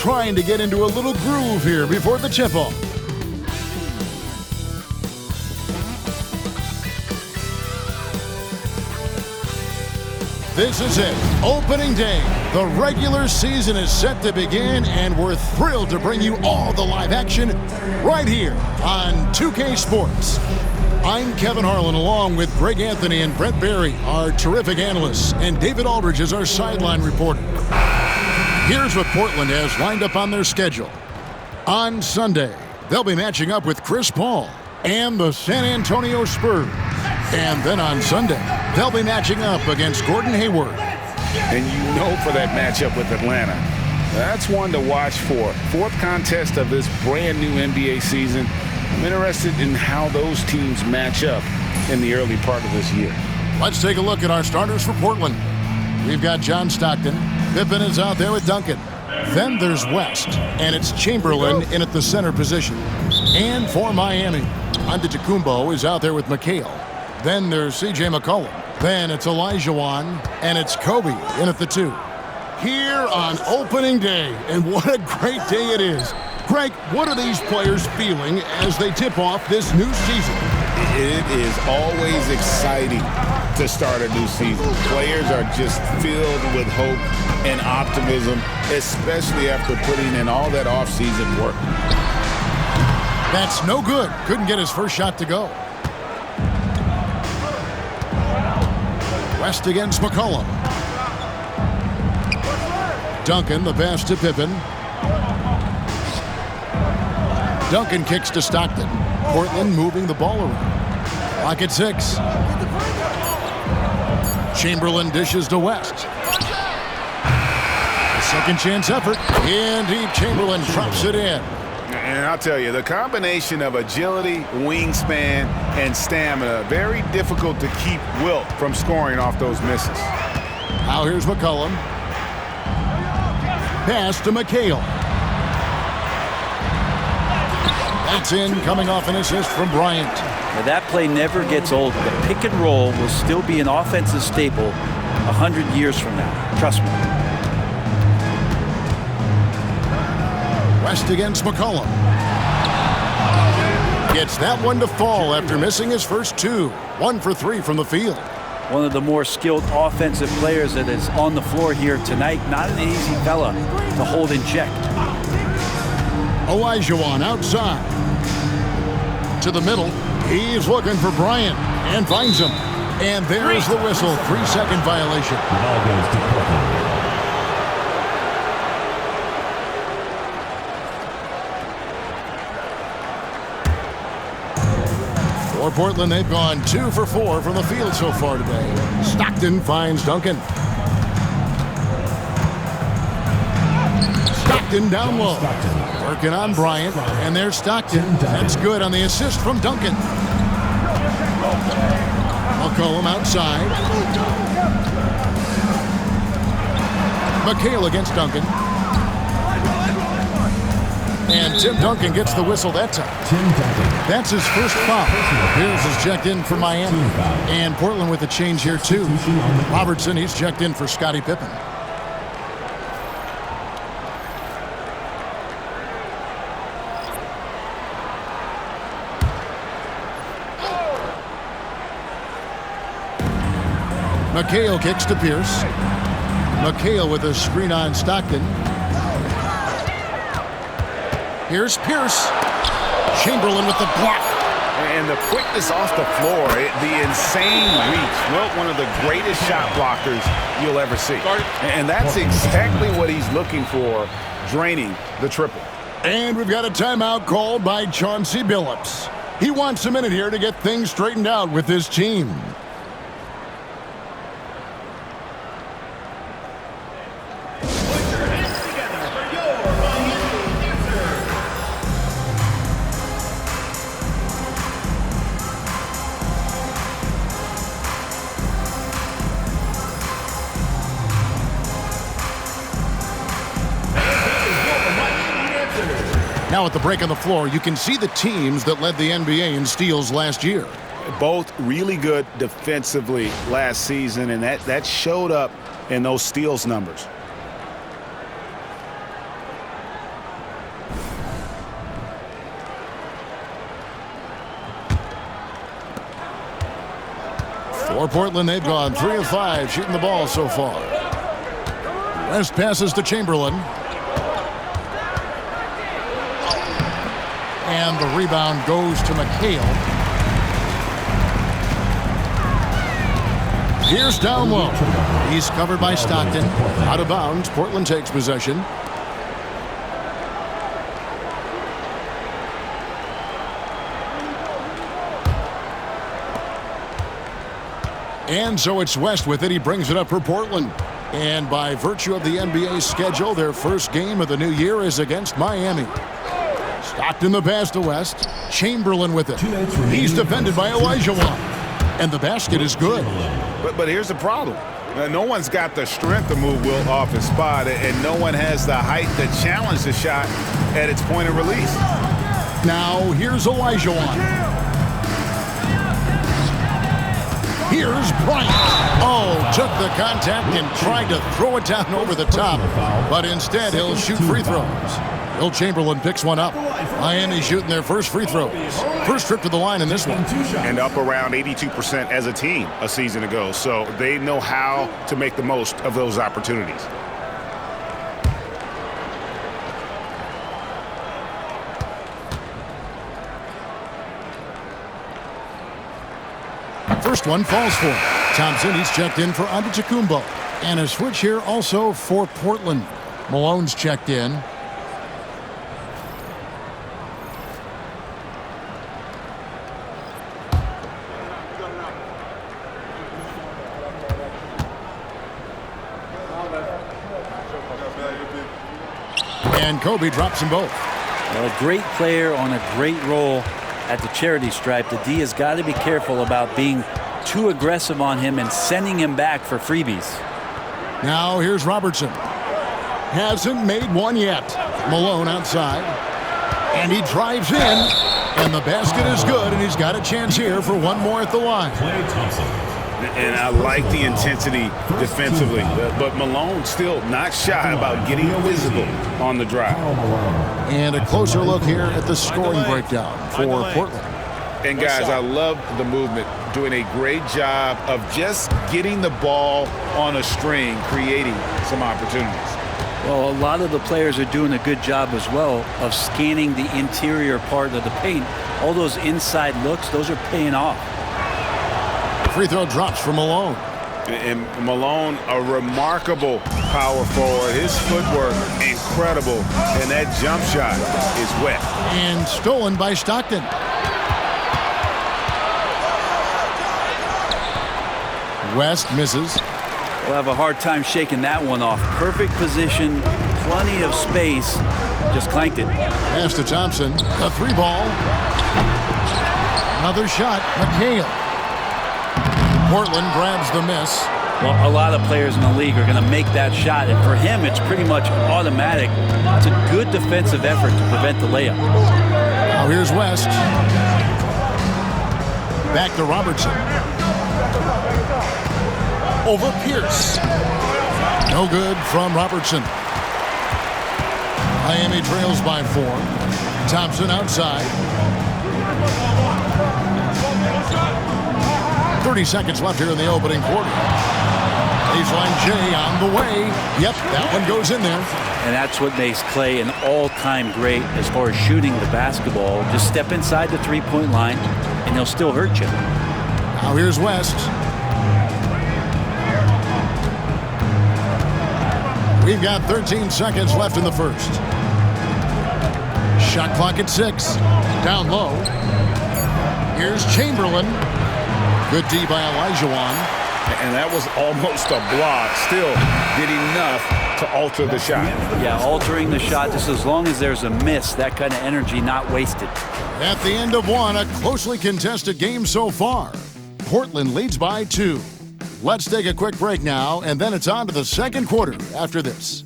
trying to get into a little groove here before the tip-off. This is it, opening day. The regular season is set to begin, and we're thrilled to bring you all the live action right here on 2K Sports. I'm Kevin Harlan, along with Greg Anthony and Brent Barry, our terrific analysts, and David Aldridge is our sideline reporter. Here's what Portland has lined up on their schedule. On Sunday, they'll be matching up with Chris Paul and the San Antonio Spurs. And then on Sunday, they'll be matching up against Gordon Hayward. And you know for that matchup with Atlanta, that's one to watch for. Fourth contest of this brand new NBA season. I'm interested in how those teams match up in the early part of this year. Let's take a look at our starters for Portland. We've got John Stockton. Pippen is out there with Duncan. Then there's West, and it's Chamberlain in at the center position. And for Miami, Antetokounmpo is out there with McHale. Then there's C.J. McCollum. Then it's Olajuwon, and it's Kobe in at the 2. Here on opening day, and what a great day it is. Greg, what are these players feeling as they tip off this new season? It is always exciting to start a new season. Players are just filled with hope and optimism, especially after putting in all that offseason work. That's no good. Couldn't get his first shot to go. West against McCollum. Duncan, the pass to Pippen. Duncan kicks to Stockton. Portland moving the ball around. Clock at 6. Chamberlain dishes to West. A second chance effort. Indeed, Chamberlain drops it in. And I'll tell you, the combination of agility, wingspan, and stamina, very difficult to keep Wilt from scoring off those misses. Now here's McCollum. Pass to McHale. That's in, coming off an assist from Bryant. Now that play never gets old. The pick and roll will still be an offensive staple 100 years from now. Trust me. West against McCollum. Gets that one to fall after missing his first 2. 1 for 3 from the field. One of the more skilled offensive players that is on the floor here tonight. Not an easy fella to hold in check. Olajuwon outside. To the middle. He's looking for Bryant and finds him. And there's the whistle. 3-second violation. Ball goes to Portland. For Portland, they've gone 2 for 4 from the field so far today. Stockton finds Duncan. Stockton down low. Working on Bryant, and there's Stockton. That's good on the assist from Duncan. McCollum outside. McHale against Duncan. And Tim Duncan gets the whistle that time. That's his first foul. Pierce is checked in for Miami. And Portland with a change here, too. Robertson, he's checked in for Scottie Pippen. McHale kicks to Pierce. McHale with a screen on Stockton. Here's Pierce. Chamberlain with the block. And the quickness off the floor, the insane reach. Well, one of the greatest shot blockers you'll ever see. And that's exactly what he's looking for, draining the triple. And we've got a timeout called by Chauncey Billups. He wants a minute here to get things straightened out with his team. Now at the break on the floor, you can see the teams that led the NBA in steals last year. Both really good defensively last season, and that showed up in those steals numbers. For Portland, they've gone 3 of 5 shooting the ball so far. West passes to Chamberlain. And the rebound goes to McHale. Here's down low. He's covered by Stockton. Out of bounds. Portland takes possession. And so it's West with it. He brings it up for Portland. And by virtue of the NBA schedule, their first game of the new year is against Miami. Stockton the pass to West. Chamberlain with it. He's defended by Olajuwon. And the basket is good. But here's the problem. No one's got the strength to move Will off his spot, and no one has the height to challenge the shot at its point of release. Now here's Olajuwon. Here's Bryant. Oh, took the contact and tried to throw it down over the top. But instead, he'll shoot free throws. Will Chamberlain picks one up. Miami shooting their first free throws. First trip to the line in this one. And up around 82% as a team a season ago. So they know how to make the most of those opportunities. First one falls for Thompson. He's checked in for Antetokounmpo. And a switch here also for Portland. Malone's checked in. And Kobe drops them both. Well, a great player on a great role at the charity stripe. The D has got to be careful about being too aggressive on him and sending him back for freebies. Now here's Robertson. Hasn't made one yet. Malone outside. And he drives in. And the basket is good. And he's got a chance here for one more at the line. And I like the intensity defensively. But Malone still not shy about getting physical on the drive. And a closer look here at the scoring breakdown for Portland. And guys, I love the movement. Doing a great job of just getting the ball on a string, creating some opportunities. Well, a lot of the players are doing a good job as well of scanning the interior part of the paint. All those inside looks, those are paying off. Free throw drops for Malone. And Malone, a remarkable power forward. His footwork, incredible. And that jump shot is wet. And stolen by Stockton. West misses. We'll have a hard time shaking that one off. Perfect position, plenty of space. Just clanked it. Pass to Thompson. A three ball. Another shot. McHale. Portland grabs the miss. Well, a lot of players in the league are going to make that shot, and for him, it's pretty much automatic. It's a good defensive effort to prevent the layup. Now here's West. Back to Robertson. Over Pierce. No good from Robertson. Miami trails by 4. Thompson outside. 30 seconds left here in the opening quarter. Baseline J on the way. Yep, that one goes in there. And that's what makes Clay an all-time great as far as shooting the basketball. Just step inside the three-point line, and he'll still hurt you. Now here's West. We've got 13 seconds left in the first. Shot clock at 6. Down low. Here's Chamberlain. Good D by Olajuwon. And that was almost a block. Still did enough to alter the shot. Yeah, altering the shot just as long as there's a miss. That kind of energy not wasted. At the end of one, a closely contested game so far. Portland leads by 2. Let's take a quick break now, and then it's on to the second quarter after this.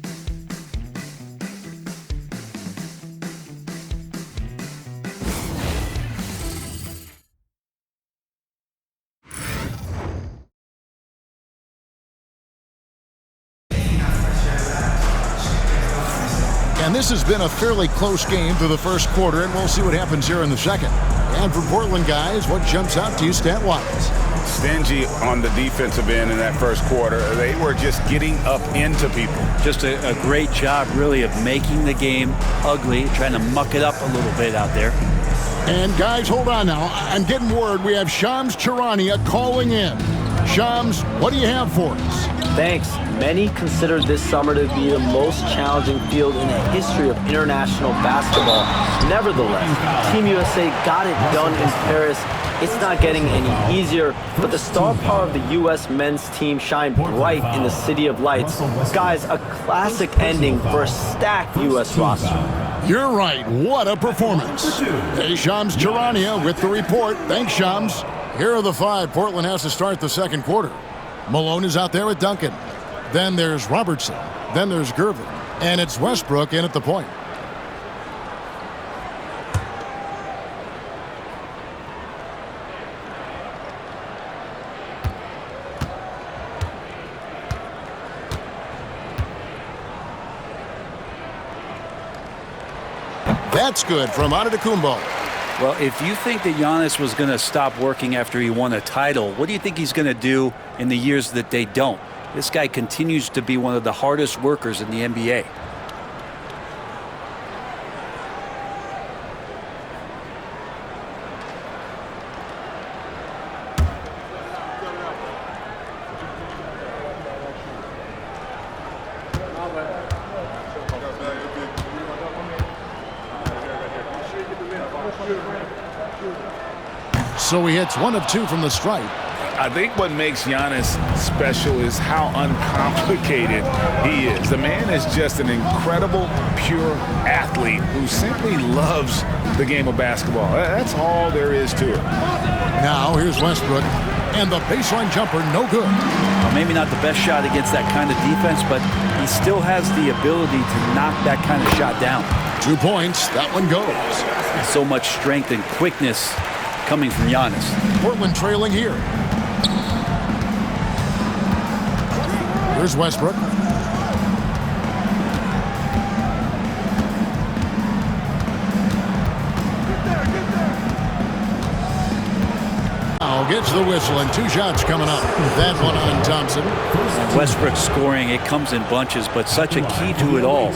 And this has been a fairly close game through the first quarter, and we'll see what happens here in the second. And for Portland guys, what jumps out to you stat-wise? stingy on the defensive end in that first quarter. They were just getting up into people. Just a great job, really, of making the game ugly, trying to muck it up a little bit out there. And guys, hold on now. I'm getting word we have Shams Charania calling in. Shams, what do you have for us? Thanks. Many consider this summer to be the most challenging field in the history of international basketball. Nevertheless, Team USA got it done in Paris. It's not getting any easier, but the star power of the U.S. men's team shined bright in the City of Lights. Guys, a classic ending for a stacked U.S. roster. You're right. What a performance. Hey, Shams Charania with the report. Thanks, Shams. Here are the five Portland has to start the second quarter. Malone is out there with Duncan. Then there's Robertson. Then there's Gervin. And it's Westbrook in at the point. That's good from Antetokounmpo. Well, if you think that Giannis was going to stop working after he won a title, what do you think he's going to do in the years that they don't? This guy continues to be one of the hardest workers in the NBA. So he hits 1 of 2 from the stripe. I think what makes Giannis special is how uncomplicated he is. The man is just an incredible, pure athlete who simply loves the game of basketball. That's all there is to it. Now here's Westbrook, and the baseline jumper no good. Well, maybe not the best shot against that kind of defense, but he still has the ability to knock that kind of shot down. 2 points, that one goes. So much strength and quickness coming from Giannis. Portland trailing here. Here's Westbrook. Now gets the whistle and 2 shots coming up. That one on Thompson. Westbrook scoring, it comes in bunches, but such a key to it all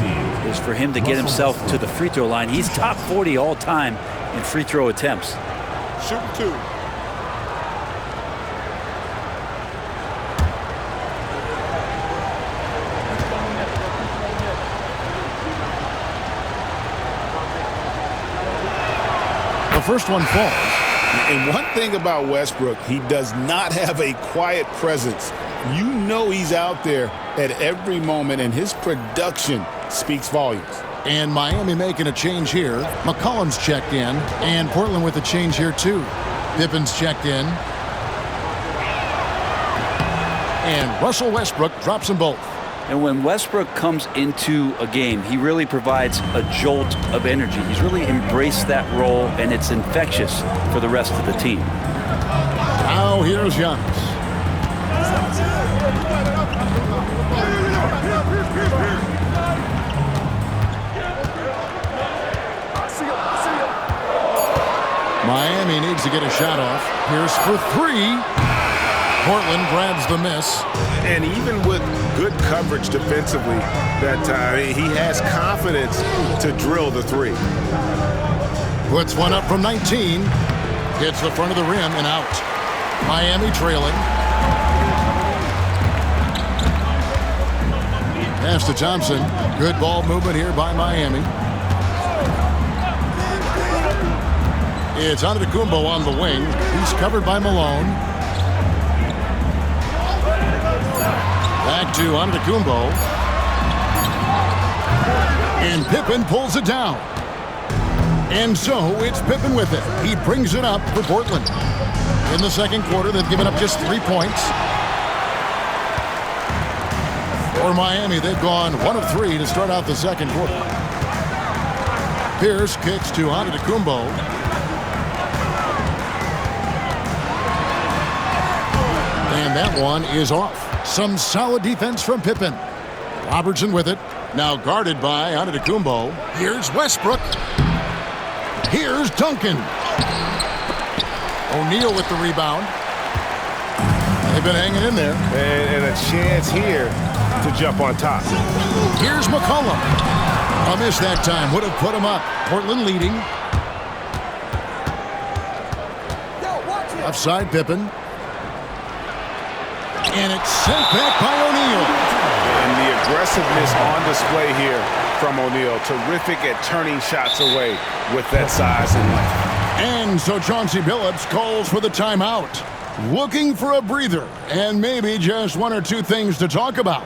is for him to get himself to the free throw line. He's top 40 all time in free throw attempts. Shooting 2. The first one falls. And one thing about Westbrook, he does not have a quiet presence. You know he's out there at every moment, and his production speaks volumes. And Miami making a change here. McCollum's checked in, and Portland with a change here too. Pippen's checked in. And Russell Westbrook drops them both. And when Westbrook comes into a game, he really provides a jolt of energy. He's really embraced that role, and it's infectious for the rest of the team. Now here's Giannis. Miami needs to get a shot off. Here's for 3. Portland grabs the miss. And even with good coverage defensively, he has confidence to drill the 3. Puts one up from 19. Hits the front of the rim and out. Miami trailing. Pass to Thompson. Good ball movement here by Miami. It's Antetokounmpo on the wing. He's covered by Malone. Back to Antetokounmpo. And Pippen pulls it down. And so it's Pippen with it. He brings it up for Portland. In the second quarter, they've given up just 3 points. For Miami, they've gone 1 of 3 to start out the second quarter. Pierce kicks to Antetokounmpo. And that one is off. Some solid defense from Pippen. Robertson with it. Now guarded by Antetokounmpo. Here's Westbrook. Here's Duncan. O'Neal with the rebound. They've been hanging in there. And a chance here to jump on top. Here's McCollum. A miss that time. Would have put him up. Portland leading. Offside Pippen. And it's sent back by O'Neal. And the aggressiveness on display here from O'Neal. Terrific at turning shots away with that size and length. And so Chauncey Billups calls for the timeout. Looking for a breather and maybe just one or two things to talk about.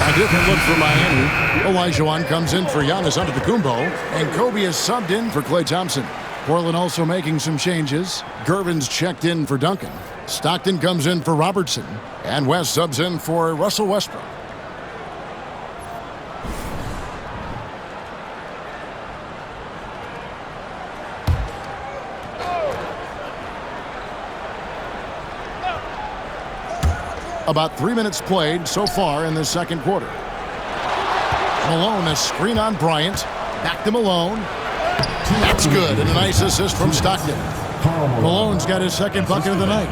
A different look for Miami. Olajuwon comes in for Giannis Antetokounmpo, and Kobe is subbed in for Klay Thompson. Portland also making some changes. Gervin's checked in for Duncan. Stockton comes in for Robertson, and West subs in for Russell Westbrook. About 3 minutes played so far in the second quarter. Malone, a screen on Bryant. Back to Malone. That's good, and a nice assist from Stockton. Malone's got his second bucket of the night.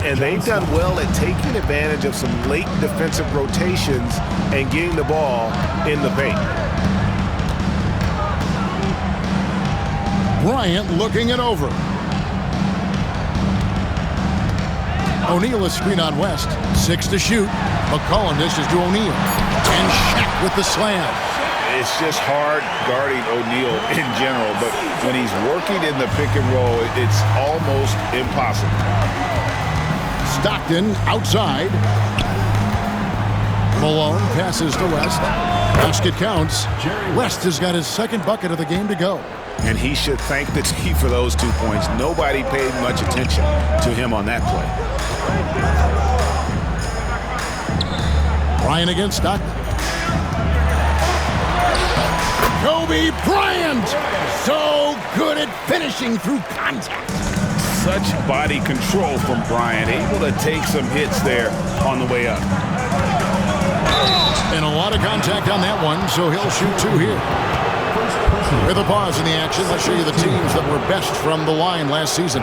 And they've done well at taking advantage of some late defensive rotations and getting the ball in the paint. Bryant looking it over. O'Neal is screen on West. 6 to shoot. McCollum dishes to O'Neal. And Shaq with the slam. It's just hard guarding O'Neal in general, but when he's working in the pick and roll, it's almost impossible. Stockton outside. Malone passes to West. Basket counts. West has got his second bucket of the game to go. And he should thank the team for those 2 points. Nobody paid much attention to him on that play. Bryant against Stockton. Kobe Bryant! So good at finishing through contact. Such body control from Bryant. Able to take some hits there on the way up. And a lot of contact on that one, so he'll shoot 2 here. With a pause in the action, let's show you the teams that were best from the line last season.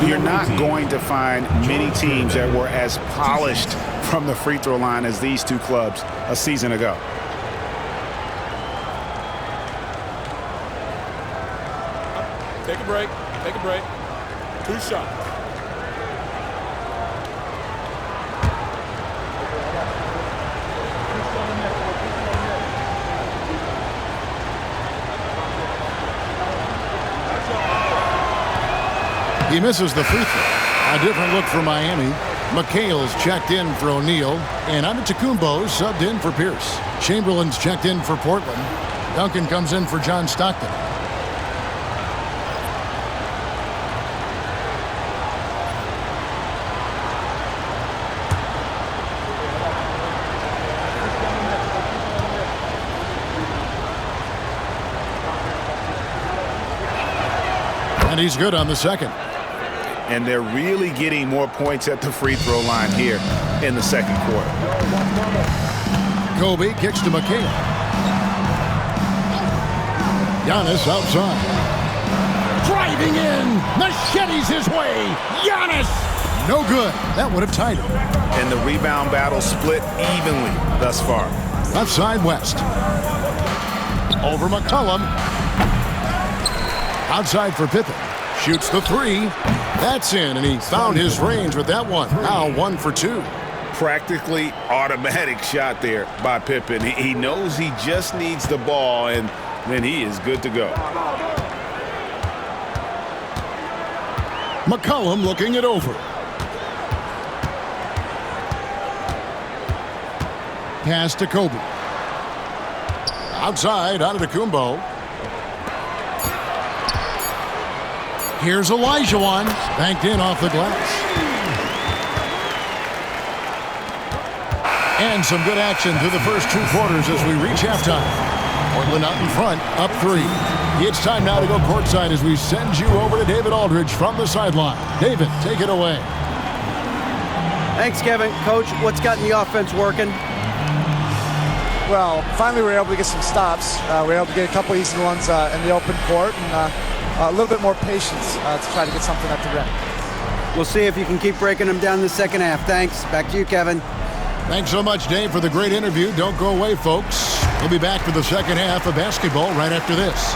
You're not going to find many teams that were as polished from the free throw line as these 2 clubs a season ago. Take a break. Take a break. 2 shots. He misses the free throw. A different look for Miami. McHale's checked in for O'Neal, and Antetokounmpo subbed in for Pierce. Chamberlain's checked in for Portland. Duncan comes in for John Stockton. And he's good on the second. And they're really getting more points at the free throw line here in the second quarter. Kobe kicks to McHale. Giannis outside. Driving in. Machetes his way. Giannis. No good. That would have tied him. And the rebound battle split evenly thus far. Left side West. Over McCollum. Outside for Pippen. Shoots the 3. That's in, and he found his range with that one. Now 1 for 2. Practically automatic shot there by Pippen. He knows he just needs the ball, and then he is good to go. McCollum looking it over. Pass to Kobe. Outside, Antetokounmpo. Here's Olajuwon, banked in off the glass. And some good action through the first 2 quarters as we reach halftime. Portland out in front, up 3. It's time now to go courtside as we send you over to David Aldridge from the sideline. David, take it away. Thanks, Kevin. Coach, what's gotten the offense working? Well, finally we were able to get some stops. We were able to get a couple easy ones in the open court, and a little bit more patience to try to get something at the rim. We'll see if you can keep breaking them down in the second half. Thanks. Back to you, Kevin. Thanks so much, Dave, for the great interview. Don't go away, folks. We'll be back for the second half of basketball right after this.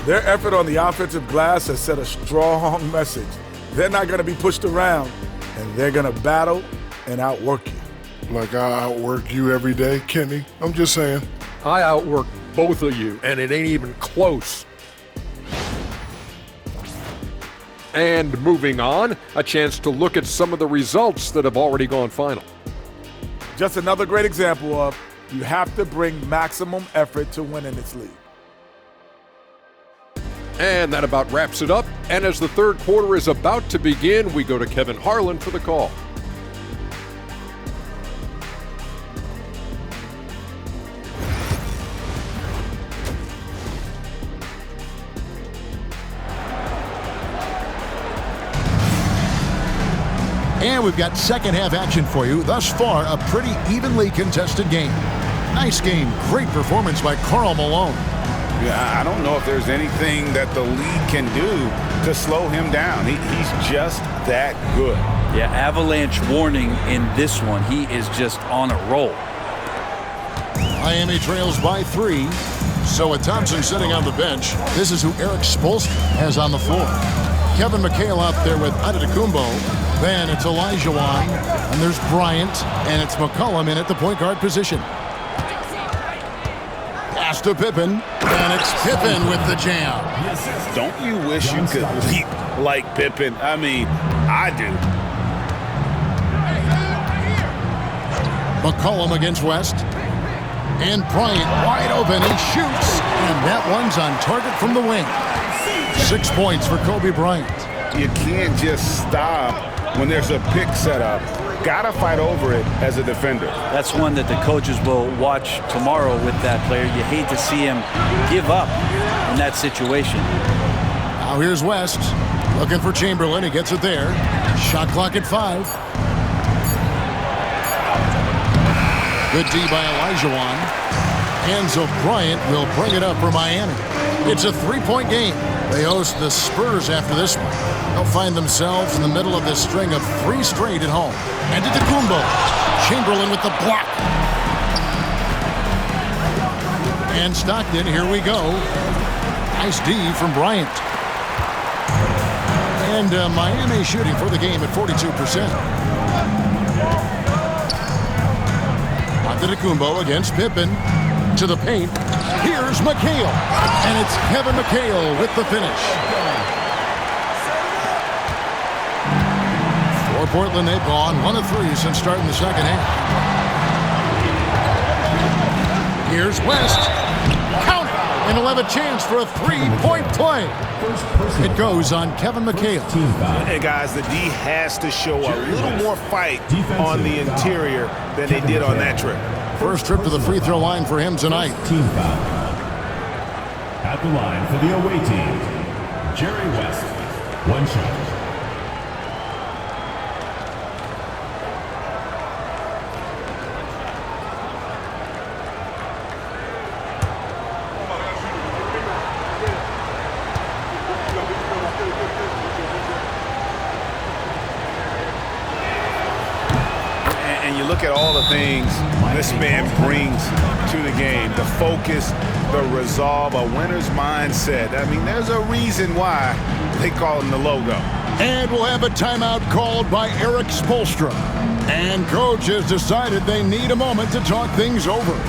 Their effort on the offensive glass has set a strong message. They're not going to be pushed around, and they're going to battle and outwork you. Like I outwork you every day, Kenny. I'm just saying. I outwork both of you, and it ain't even close. And moving on, a chance to look at some of the results that have already gone final. Just another great example of you have to bring maximum effort to win in this league. And that about wraps it up. And as the third quarter is about to begin, we go to Kevin Harlan for the call. And we've got second half action for you. Thus far, a pretty evenly contested game. Nice game. Great performance by Karl Malone. Yeah, I don't know if there's anything that the league can do to slow him down. He's just that good. Yeah, avalanche warning in this one. He is just on a roll. Miami trails by 3. So with Thompson sitting on the bench, this is who Eric Spoelstra has on the floor. Kevin McHale out there with Antetokounmpo. Then it's Olajuwon, and there's Bryant, and it's McCollum in at the point guard position. Pass to Pippen, and it's Pippen with the jam. Don't you wish you could leap like Pippen? I mean, I do. McCollum against West. And Bryant wide open. He shoots, and that one's on target from the wing. 6 points for Kobe Bryant. You can't just stop when there's a pick set up. Gotta fight over it as a defender. That's one that the coaches will watch tomorrow with that player. You hate to see him give up in that situation. Now here's West looking for Chamberlain. He gets it there. Shot clock at 5. Good D by Olajuwon. And so Bryant will bring it up for Miami. It's a 3-point game. They host the Spurs after this one. They'll find themselves in the middle of this string of 3 straight at home. And Antetokounmpo. Chamberlain with the block. And Stockton, here we go. Nice D from Bryant. And Miami shooting for the game at 42%. Antetokounmpo against Pippen. To the paint. Here's McHale. And it's Kevin McHale with the finish. For Portland, they've gone 1 of 3 since starting the second half. Here's West. Count it. And he'll have a chance for a 3-point play. It goes on Kevin McHale. Hey, guys, the D has to show a little more fight on the interior than they did on that trip. First trip to the free throw line for him tonight. Team foul. At the line for the away team, Jerry West. 1 shot. And you look at all the things this man brings to the game. The focus, the resolve, a winner's mindset. I mean, there's a reason why they call him the logo. And we'll have a timeout called by Eric Spoelstra. And coach has decided they need a moment to talk things over.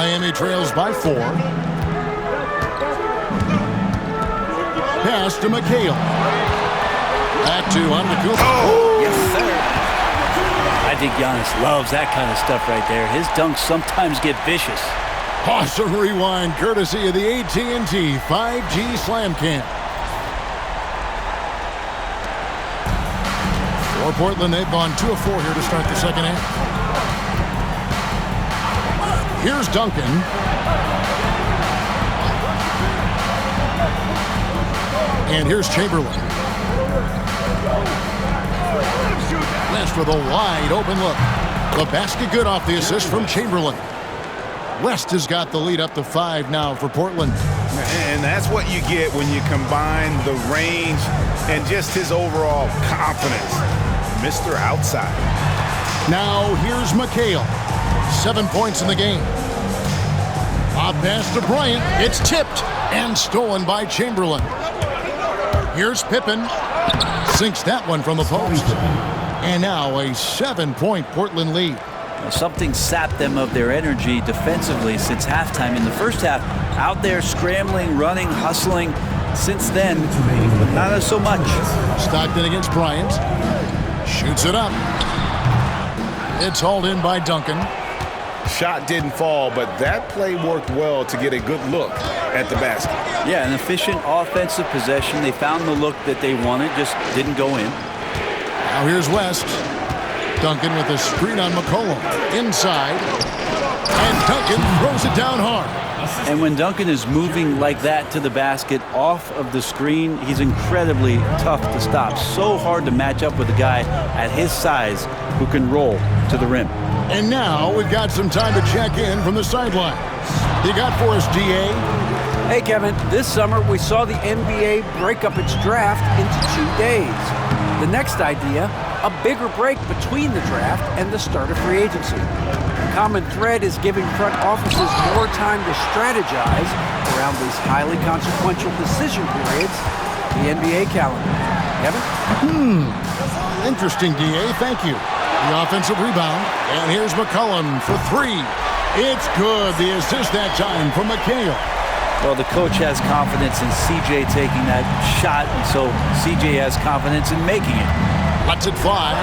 Miami trails by 4. Pass to McHale. Back to Antetokounmpo. Oh, yes, sir. I think Giannis loves that kind of stuff right there. His dunks sometimes get vicious. Awesome rewind, courtesy of the AT&T 5G Slam Cam. For Portland, they've gone 2 of 4 here to start the second half. Here's Duncan. And here's Chamberlain. West with a wide open look. The basket good off the assist from Chamberlain. West has got the lead up to 5 now for Portland. And that's what you get when you combine the range and just his overall confidence. Mr. Outside. Now here's McHale. 7 points in the game. Off pass to Bryant. It's tipped and stolen by Chamberlain. Here's Pippen. Sinks that one from the post. And now a 7-point Portland lead. Something sapped them of their energy defensively since halftime. In the first half, out there scrambling, running, hustling. Since then, not so much. Stockton against Bryant. Shoots it up. It's hauled in by Duncan. Shot didn't fall, but that play worked well to get a good look at the basket. Yeah, an efficient offensive possession. They found the look that they wanted, just didn't go in. Now here's West. Duncan with a screen on McCollum. Inside. And Duncan throws it down hard. And when Duncan is moving like that to the basket off of the screen, he's incredibly tough to stop. So hard to match up with a guy at his size who can roll to the rim. And now we've got some time to check in from the sideline. You got for us, DA? Hey, Kevin, this summer we saw the NBA break up its draft into 2 days. The next idea, a bigger break between the draft and the start of free agency. The common thread is giving front offices more time to strategize around these highly consequential decision periods, the NBA calendar. Kevin? Interesting, DA. Thank you. The offensive rebound. And here's McCollum for 3. It's good. The assist that time from McHale. Well, the coach has confidence in CJ taking that shot, and so CJ has confidence in making it. Lets it fly.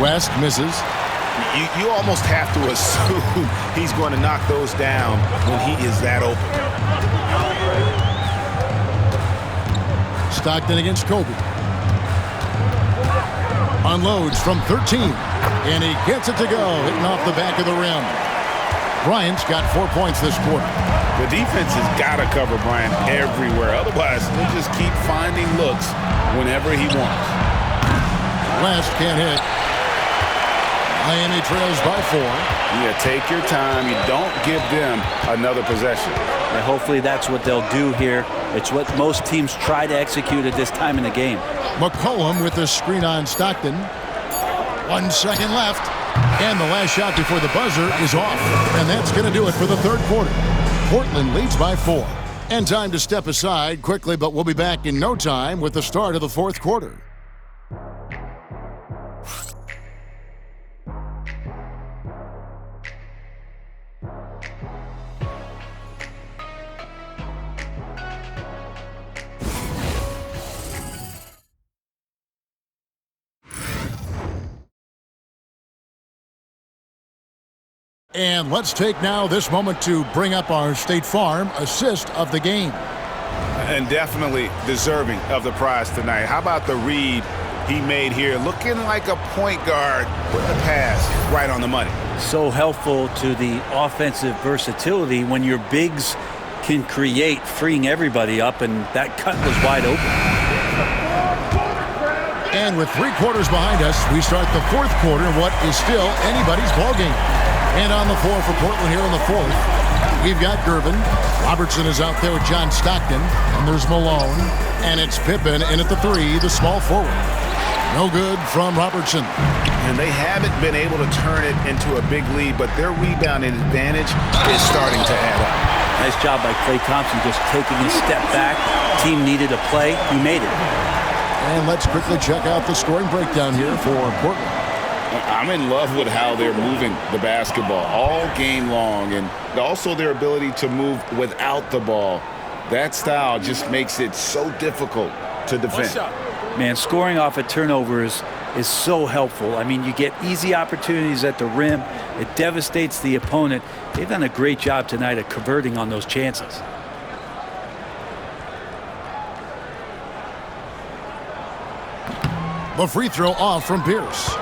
West misses. You almost have to assume he's going to knock those down when he is that open. Stockton against Kobe. Unloads from 13. And he gets it to go, hitting off the back of the rim. Bryant's got 4 points this quarter. The defense has got to cover Bryant everywhere. Otherwise, he'll just keep finding looks whenever he wants. West can't hit. Miami trails by 4. Yeah, take your time. You don't give them another possession. And hopefully that's what they'll do here. It's what most teams try to execute at this time in the game. McCollum with the screen on Stockton. 1 second left. And the last shot before the buzzer is off. And that's going to do it for the third quarter. Portland leads by 4. And time to step aside quickly, but we'll be back in no time with the start of the fourth quarter. And let's take now this moment to bring up our State Farm assist of the game. And definitely deserving of the prize tonight. How about the read he made here? Looking like a point guard with the pass right on the money. So helpful to the offensive versatility when your bigs can create, freeing everybody up, and that cut was wide open. And with 3 quarters behind us, we start the fourth quarter in what is still anybody's ballgame. And on the floor for Portland here in the fourth, we've got Gervin. Robertson is out there with John Stockton. And there's Malone. And it's Pippen in at the 3, the small forward. No good from Robertson. And they haven't been able to turn it into a big lead, but their rebounding advantage is starting to add up. Nice job by Klay Thompson just taking a step back. Team needed a play. He made it. And let's quickly check out the scoring breakdown here for Portland. I'm in love with how they're moving the basketball all game long, and also their ability to move without the ball. That style just makes it so difficult to defend. Man, scoring off of turnovers is so helpful. I mean, you get easy opportunities at the rim. It devastates the opponent. They've done a great job tonight of converting on those chances. The free throw off from Pierce.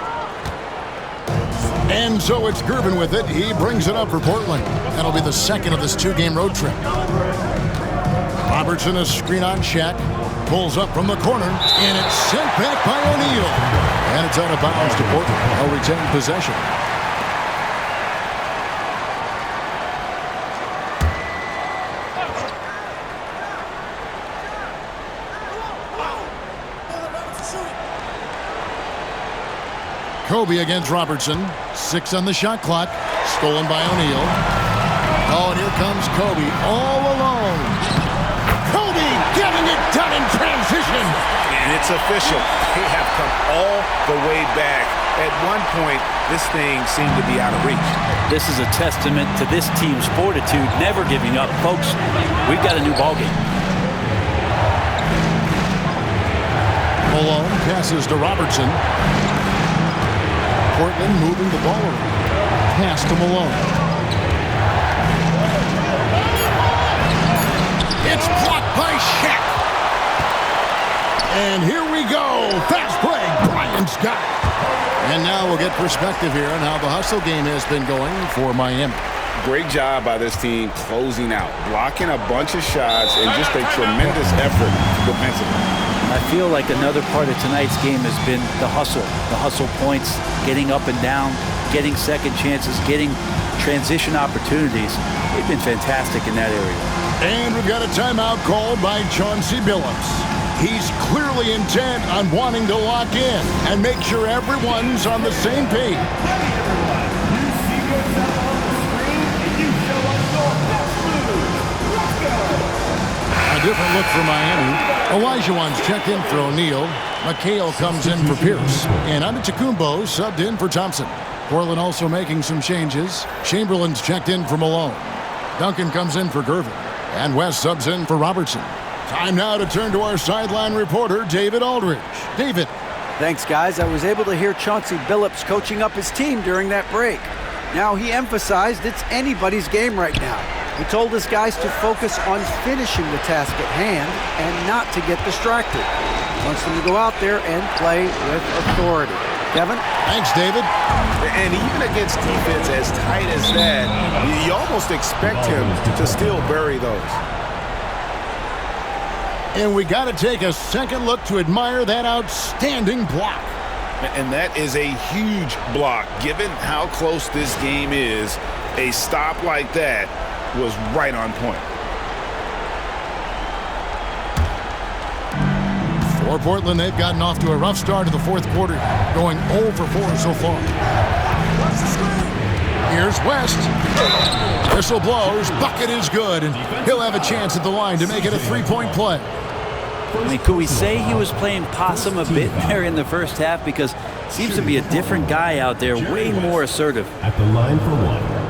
And so it's Gervin with it. He brings it up for Portland. That'll be the second of this two-game road trip. Robertson, a screen on Shaq. Pulls up from the corner, and it's sent back by O'Neal. And it's out of bounds to Portland. They'll retain possession. Kobe against Robertson. 6 on the shot clock. Stolen by O'Neal. Oh, and here comes Kobe all alone. Kobe getting it done in transition. And it's official. They have come all the way back. At one point, this thing seemed to be out of reach. This is a testament to this team's fortitude, never giving up. Folks, we've got a new ballgame. Malone passes to Robertson. Portland moving the ball around. Pass to Malone. It's blocked by Shaq. And here we go. Fast break. Bryant's got it. And now we'll get perspective here on how the hustle game has been going for Miami. Great job by this team closing out, blocking a bunch of shots, and just a tremendous effort defensively. I feel like another part of tonight's game has been the hustle points, getting up and down, getting second chances, getting transition opportunities. They've been fantastic in that area. And we've got a timeout called by Chauncey Billups. He's clearly intent on wanting to lock in and make sure everyone's on the same page. A different look for Miami. Olajuwon's checked in for O'Neal. McHale comes in for Pierce. And Antetokounmpo subbed in for Thompson. Portland also making some changes. Chamberlain's checked in for Malone. Duncan comes in for Gervin. And West subs in for Robertson. Time now to turn to our sideline reporter, David Aldridge. David. Thanks, guys. I was able to hear Chauncey Billups coaching up his team during that break. Now, he emphasized it's anybody's game right now. He told his guys to focus on finishing the task at hand and not to get distracted. He wants them to go out there and play with authority. Kevin? Thanks, David. And even against defense as tight as that, you almost expect him to still bury those. And we got to take a second look to admire that outstanding block. And that is a huge block. Given how close this game is, a stop like that was right on point. For Portland, they've gotten off to a rough start of the fourth quarter, going 0 for 4 so far. Here's West. Whistle blows, bucket is good, and he'll have a chance at the line to make it a three-point play. I mean, could we say he was playing possum a bit there in the first half? Because seems to be a different guy out there, way more assertive. At the line for one.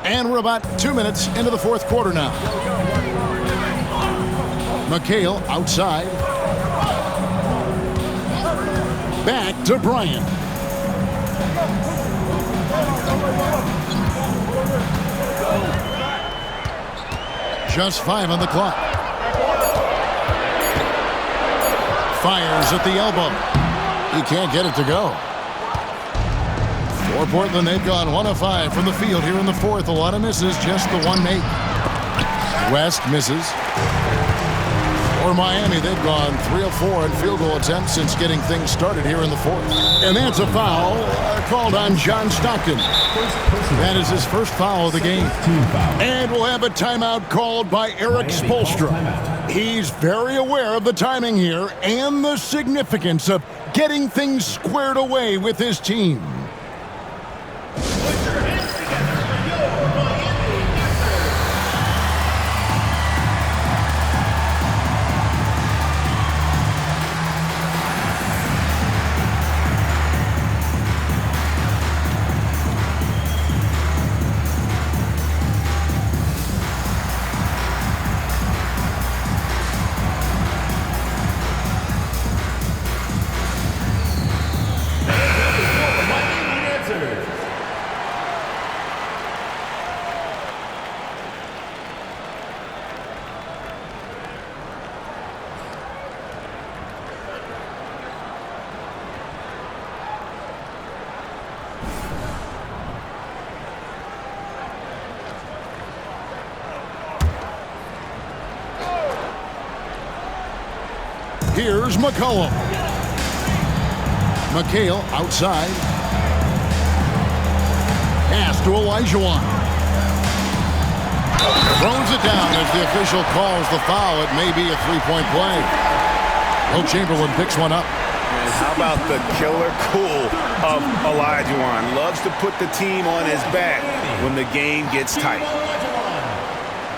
And we're about 2 minutes into the fourth quarter now. McHale outside. Back to Bryant. Just 5 on the clock. Fires at the elbow. He can't get it to go. For Portland, they've gone 1 of 5 from the field here in the fourth. A lot of misses, just the one make. West misses. For Miami, they've gone 3 of 4 in field goal attempts since getting things started here in the fourth. And that's a foul called on John Stockton. That is his first foul of the game. And we'll have a timeout called by Eric Spoelstra. He's very aware of the timing here and the significance of getting things squared away with his team. Here's McCollum. McHale outside. Pass to Olajuwon. Throws it down as the official calls the foul. It may be a three-point play. Will Chamberlain picks one up. And how about the killer cool of Olajuwon? Loves to put the team on his back when the game gets tight.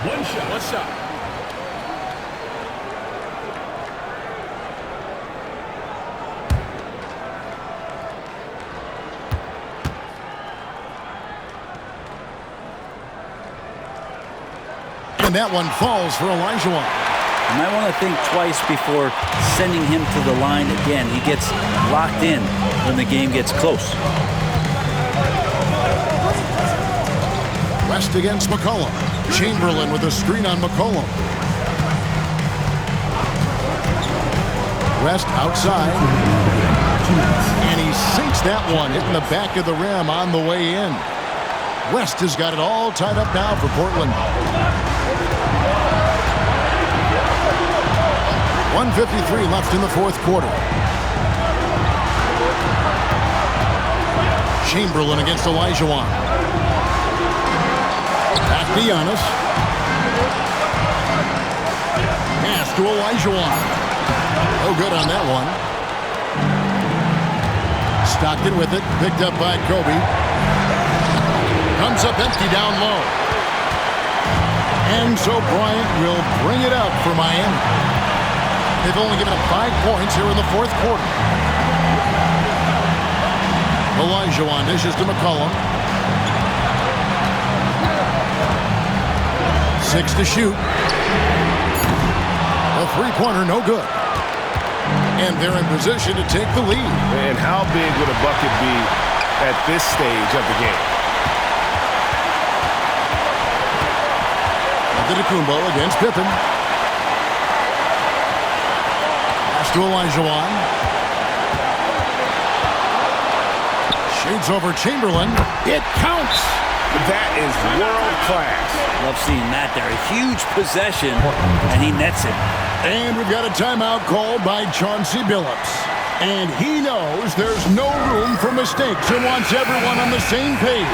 One shot. And that one falls for Olajuwon. You might want to think twice before sending him to the line again. He gets locked in when the game gets close. West against McCollum. Chamberlain with a screen on McCollum. West outside. And he sinks that one, hitting the back of the rim on the way in. West has got it all tied up now for Portland. 1:53 left in the fourth quarter. Chamberlain against Olajuwon. Back to Giannis. Pass to Olajuwon. No good on that one. Stockton with it. Picked up by Kobe. Comes up empty down low. And so Bryant will bring it up for Miami. They've only given up 5 points here in the fourth quarter. Olajuwon dishes to McCollum. 6 to shoot. A three-pointer, no good. And they're in position to take the lead. And how big would a bucket be at this stage of the game? Antetokounmpo against Pippen. To Olajuwon. Shades over Chamberlain. It counts. That is world class. Love seeing that there. A huge possession, and he nets it. And we've got a timeout called by Chauncey Billups. And he knows there's no room for mistakes and wants everyone on the same page.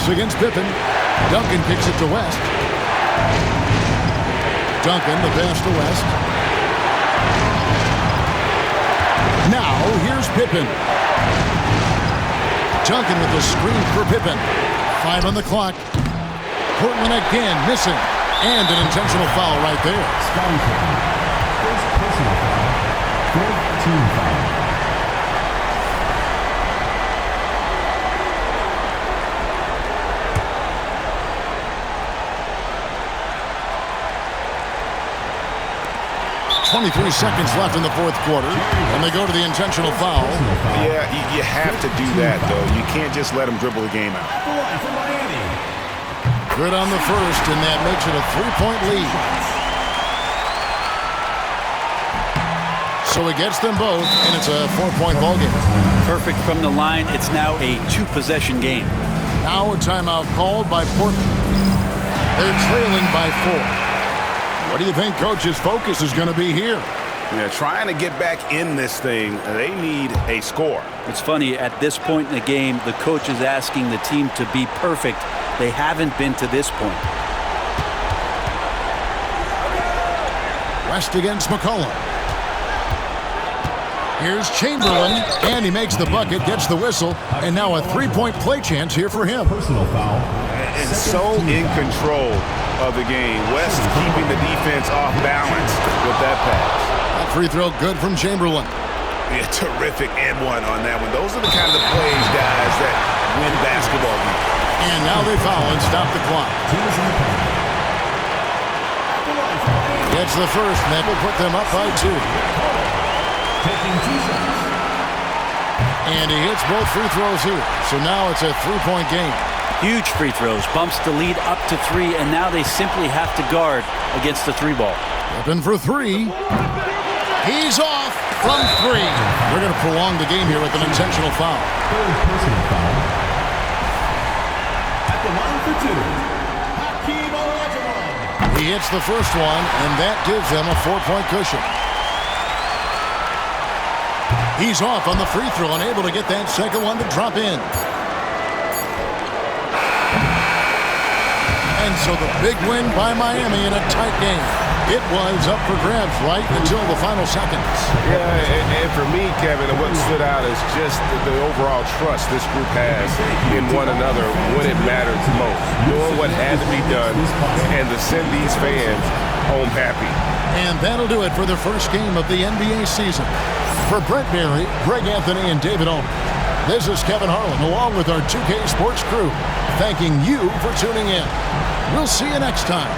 Against Pippen. Duncan kicks it to West. Duncan, the pass to West. Now, here's Pippen. Duncan with the screen for Pippen. 5 on the clock. Portland again missing. And an intentional foul right there. First personal foul. 4th team foul. 23 seconds left in the fourth quarter, and they go to the intentional foul. Yeah, you have to do that, though. You can't just let them dribble the game out. Good on the first, and that makes it a 3-point lead. So he gets them both, and it's a 4-point ball game. Perfect from the line. It's now a 2-possession game. Now a timeout called by Portland. They're trailing by 4. What do you think Coach's focus is going to be here? Yeah, trying to get back in this thing, they need a score. It's funny, at this point in the game, the coach is asking the team to be perfect. They haven't been to this point. West against McCollum. Here's Chamberlain, and he makes the bucket, gets the whistle, and now a 3-point play chance here for him. Personal foul. And so in control of the game. West keeping the defense off balance with that pass. That free throw good from Chamberlain. Yeah, terrific and one on that one. Those are the kind of plays, guys, that win basketball games. And now they foul and stop the clock. Gets the first, and that will put them up by 2. Taking 2 shots. And he hits both free throws here. So now it's a 3-point game. Huge free throws, bumps the lead up to 3, and now they simply have to guard against the 3-ball. Open for 3. He's off from 3. They're going to prolong the game here with an intentional foul. Third personal foul. At the line for 2. He hits the first one, and that gives them a 4-point cushion. He's off on the free throw and able to get that second one to drop in. And so the big win by Miami in a tight game. It was up for grabs right until the final seconds. Yeah, and for me, Kevin, what stood out is just the overall trust this group has in one another when it matters most. Doing what had to be done and to send these fans home happy. And that'll do it for the first game of the NBA season. For Brent Berry, Greg Anthony, and David Owen, this is Kevin Harlan along with our 2K Sports crew, thanking you for tuning in. We'll see you next time